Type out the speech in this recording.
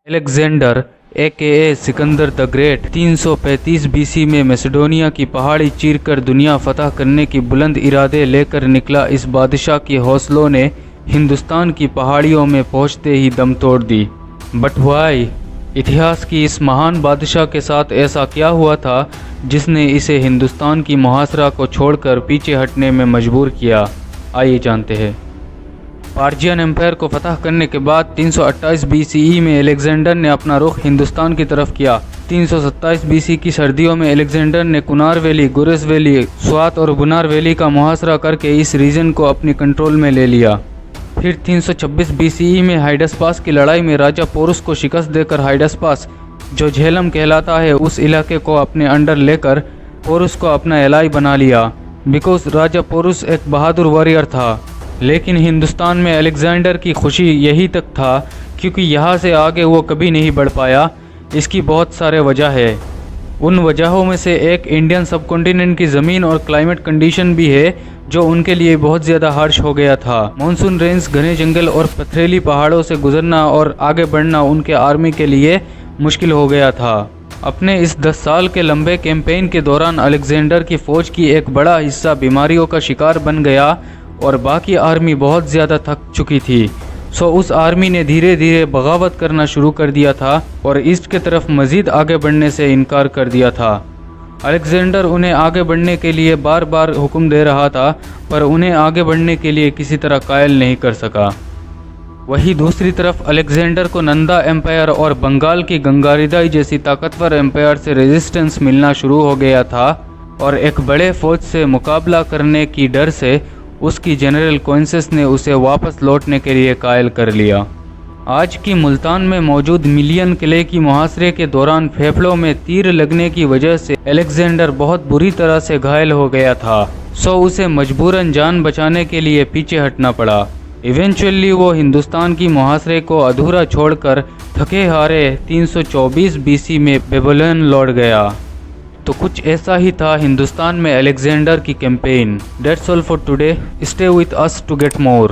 Alexander AKA Sikandar the great 335 BC में मैसेडोनिया की पहाड़ी चीरकर दुनिया फतह करने की बुलंद इरादे लेकर निकला। इस बादशाह के हौसलों ने हिंदुस्तान की पहाड़ियों में पहुंचते ही दम तोड़ दी। बट वाई, इतिहास की इस महान बादशाह के साथ ऐसा क्या हुआ था जिसने इसे हिंदुस्तान की मुहासरा को छोड़कर पीछे हटने में मजबूर किया? आइए जानते हैं। पार्जियन एम्पायर को फतह करने के बाद 328 BCE में अलेक्जेंडर ने अपना रुख हिंदुस्तान की तरफ किया। 327 BC की सर्दियों में अलेक्जेंडर ने कुनार वैली, गुरेस वैली, स्वात और बुनार वैली का मुहासरा करके इस रीजन को अपनी कंट्रोल में ले लिया। फिर 326 BCE में हाइडसपास की लड़ाई में राजा पोरुस को शिकस्त देकर हाइडसपास, जो झेलम कहलाता है, उस इलाके को अपने अंडर लेकर पोरुस को अपना एलाई बना लिया। बिकॉज राजा पोरुस एक बहादुर वॉरियर था। लेकिन हिंदुस्तान में अलेक्जेंडर की खुशी यही तक था क्योंकि यहाँ से आगे वो कभी नहीं बढ़ पाया। इसकी बहुत सारे वजह है। उन वजहों में से एक इंडियन सबकॉन्टिनेंट की ज़मीन और क्लाइमेट कंडीशन भी है जो उनके लिए बहुत ज़्यादा हार्श हो गया था। मानसून रेंज, घने जंगल और पथरीली पहाड़ों से गुजरना और आगे बढ़ना उनके आर्मी के लिए मुश्किल हो गया था। अपने इस 10 साल के लंबे कैंपेन के दौरान अलेक्जेंडर की फ़ौज की एक बड़ा हिस्सा बीमारियों का शिकार बन गया और बाकी आर्मी बहुत ज़्यादा थक चुकी थी। सो उस आर्मी ने धीरे धीरे बगावत करना शुरू कर दिया था और ईस्ट की तरफ मज़ीद आगे बढ़ने से इनकार कर दिया था। अलेक्जेंडर उन्हें आगे बढ़ने के लिए बार बार हुक्म दे रहा था पर उन्हें आगे बढ़ने के लिए किसी तरह कायल नहीं कर सका। वहीं दूसरी तरफ अलेक्जेंडर को नंदा एम्पायर और बंगाल की गंगारिदाई जैसी ताकतवर एम्पायर से रेजिस्टेंस मिलना शुरू हो गया था और एक बड़े फौज से मुकाबला करने की डर से उसकी जनरल क्विंसेस ने उसे वापस लौटने के लिए कायल कर लिया। आज की मुल्तान में मौजूद मिलियन किले की मुहासरे के दौरान फेफड़ों में तीर लगने की वजह से अलेक्जेंडर बहुत बुरी तरह से घायल हो गया था। सो उसे मजबूरन जान बचाने के लिए पीछे हटना पड़ा। इवेंचुअली वो हिंदुस्तान की मुहासरे को अधूरा छोड़कर थके हारे 324 BC में बेबीलोन लौट गया। तो कुछ ऐसा ही था हिंदुस्तान में अलेक्जेंडर की campaign. That's all for today. Stay with us to get more.